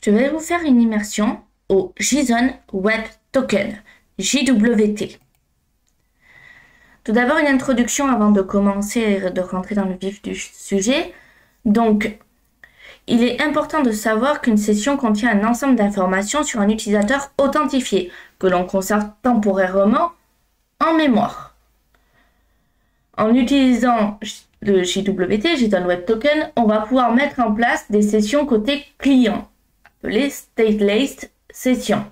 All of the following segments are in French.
je vais vous faire une immersion au JSON Web Token, JWT. Tout d'abord, une introduction avant de commencer et de rentrer dans le vif du sujet. Donc, il est important de savoir qu'une session contient un ensemble d'informations sur un utilisateur authentifié, que l'on conserve temporairement en mémoire. En utilisant le JWT, JSON Web Token, on va pouvoir mettre en place des sessions côté client, appelées Stateless Sessions,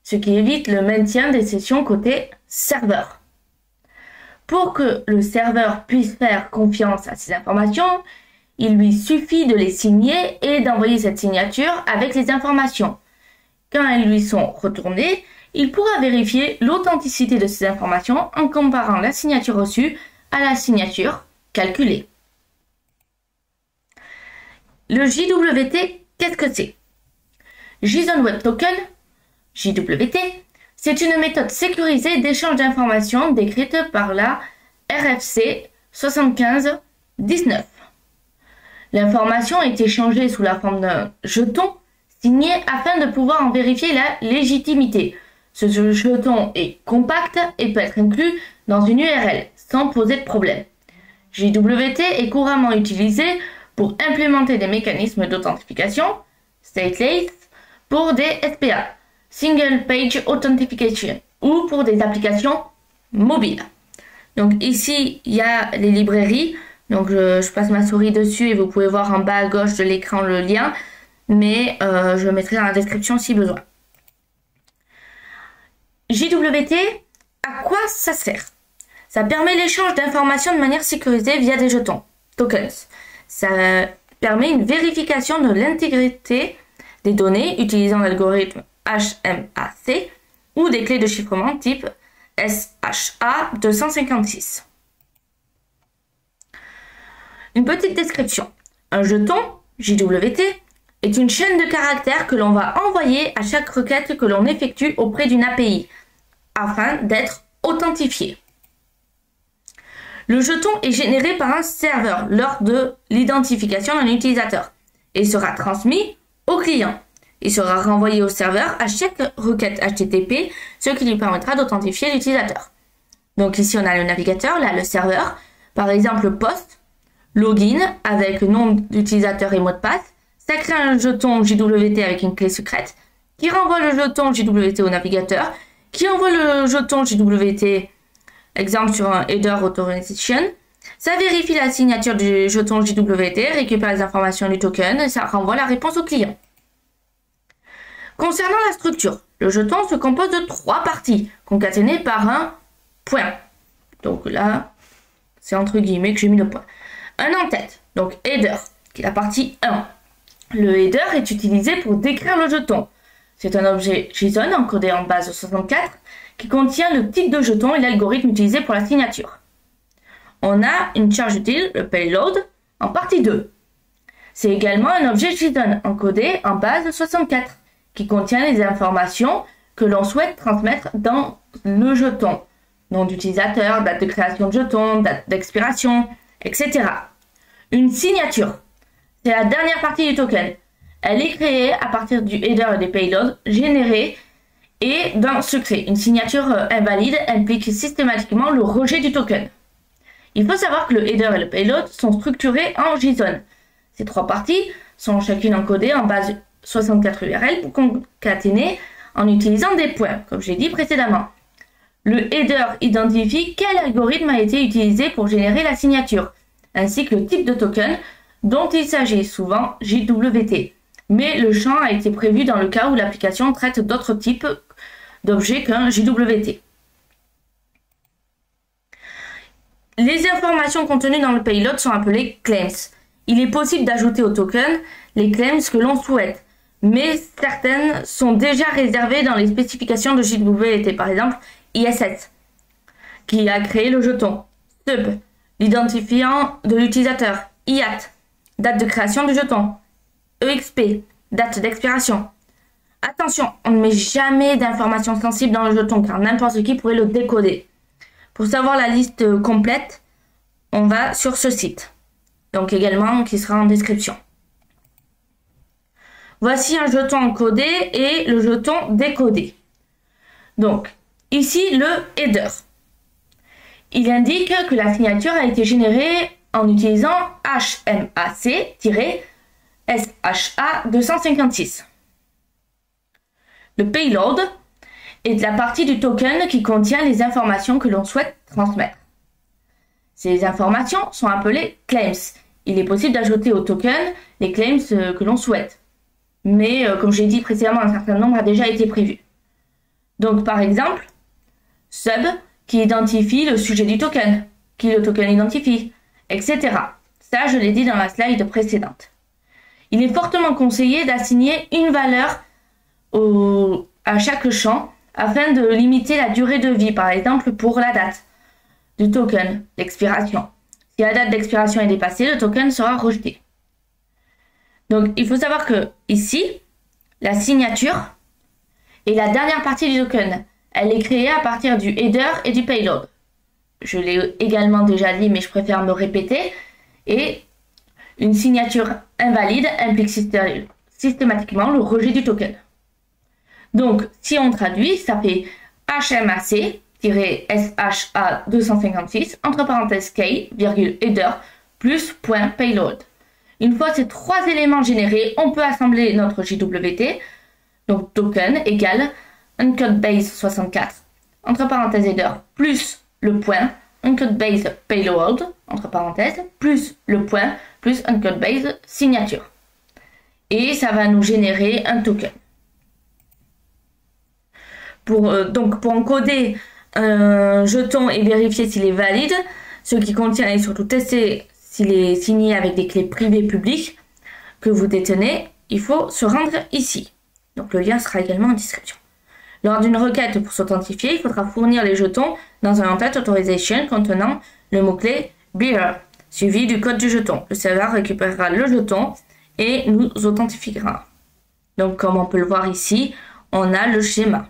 ce qui évite le maintien des sessions côté serveur. Pour que le serveur puisse faire confiance à ces informations, il lui suffit de les signer et d'envoyer cette signature avec les informations. Quand elles lui sont retournées, il pourra vérifier l'authenticité de ces informations en comparant la signature reçue à la signature calculée. Le JWT, qu'est-ce que c'est? JSON Web Token, JWT, c'est une méthode sécurisée d'échange d'informations décrite par la RFC 7519. L'information est échangée sous la forme d'un jeton signé afin de pouvoir en vérifier la légitimité. Ce jeton est compact et peut être inclus dans une URL sans poser de problème. JWT est couramment utilisé pour implémenter des mécanismes d'authentification, stateless, pour des SPA, Single Page Authentication, ou pour des applications mobiles. Donc ici, il y a les librairies. Donc je passe ma souris dessus et vous pouvez voir en bas à gauche de l'écran le lien, mais je le mettrai dans la description si besoin. JWT, à quoi ça sert? Ça permet l'échange d'informations de manière sécurisée via des jetons, tokens. Ça permet une vérification de l'intégrité des données utilisant l'algorithme HMAC ou des clés de chiffrement type SHA-256. Une petite description. Un jeton, JWT, est une chaîne de caractères que l'on va envoyer à chaque requête que l'on effectue auprès d'une API, afin d'être authentifié. Le jeton est généré par un serveur lors de l'identification d'un utilisateur et sera transmis au client. Il sera renvoyé au serveur à chaque requête HTTP, ce qui lui permettra d'authentifier l'utilisateur. Donc ici, on a le navigateur, là, le serveur, par exemple, post, login avec nom d'utilisateur et mot de passe. Ça crée un jeton JWT avec une clé secrète qui renvoie le jeton JWT au navigateur, qui envoie le jeton JWT, exemple sur un header authorization. Ça vérifie la signature du jeton JWT, récupère les informations du token et ça renvoie la réponse au client. Concernant la structure, le jeton se compose de 3 parties, concaténées par un point. Donc là, c'est entre guillemets que j'ai mis le point. Un en-tête, donc header, qui est la partie 1. Le header est utilisé pour décrire le jeton. C'est un objet JSON encodé en base 64 qui contient le type de jeton et l'algorithme utilisé pour la signature. On a une charge utile, le payload, en partie 2. C'est également un objet JSON encodé en base 64 qui contient les informations que l'on souhaite transmettre dans le jeton. Nom d'utilisateur, date de création de jeton, date d'expiration, etc. Une signature, c'est la dernière partie du token. Elle est créée à partir du header et des payloads générés et d'un secret. Une signature invalide implique systématiquement le rejet du token. Il faut savoir que le header et le payload sont structurés en JSON. Ces 3 parties sont chacune encodées en base 64 URL pour concaténer en utilisant des points, comme j'ai dit précédemment. Le header identifie quel algorithme a été utilisé pour générer la signature, ainsi que le type de token dont il s'agit, souvent JWT. Mais le champ a été prévu dans le cas où l'application traite d'autres types d'objets qu'un JWT. Les informations contenues dans le payload sont appelées claims. Il est possible d'ajouter au token les claims que l'on souhaite, mais certaines sont déjà réservées dans les spécifications de JWT, par exemple ISS, qui a créé le jeton, sub, l'identifiant de l'utilisateur, IAT, date de création du jeton, EXP, date d'expiration. Attention, on ne met jamais d'informations sensibles dans le jeton car n'importe qui pourrait le décoder. Pour savoir la liste complète, on va sur ce site, donc également qui sera en description. Voici un jeton encodé et le jeton décodé. Donc, ici, le header. Il indique que la signature a été générée en utilisant HMAC-SHA-256. Le payload est la partie du token qui contient les informations que l'on souhaite transmettre. Ces informations sont appelées claims. Il est possible d'ajouter au token les claims que l'on souhaite. Mais comme j'ai dit précédemment, un certain nombre a déjà été prévu. Donc par exemple, sub qui identifie le sujet du token, qui le token identifie, etc. Ça, je l'ai dit dans la slide précédente. Il est fortement conseillé d'assigner une valeur à chaque champ afin de limiter la durée de vie, par exemple pour la date du token, l'expiration. Si la date d'expiration est dépassée, le token sera rejeté. Donc, il faut savoir que ici, la signature est la dernière partie du token. Elle est créée à partir du header et du payload. Je l'ai également déjà dit, mais je préfère me répéter. Et une signature invalide implique systématiquement le rejet du token. Donc, si on traduit, ça fait HMAC-SHA-256, entre parenthèses key, virgule header, plus point payload. Une fois ces trois éléments générés, on peut assembler notre JWT, donc token égale uncodebase 64, entre parenthèses header, plus le point uncodebase payload, entre parenthèses, plus le point, plus uncodebase signature. Et ça va nous générer un token. Pour encoder un jeton et vérifier s'il est valide, ce qui contient et surtout tester s'il est signé avec des clés privées publiques que vous détenez, il faut se rendre ici. Donc le lien sera également en description. Lors d'une requête pour s'authentifier, il faudra fournir les jetons dans un entête authorization contenant le mot-clé bearer, suivi du code du jeton. Le serveur récupérera le jeton et nous authentifiera. Donc comme on peut le voir ici, on a le schéma.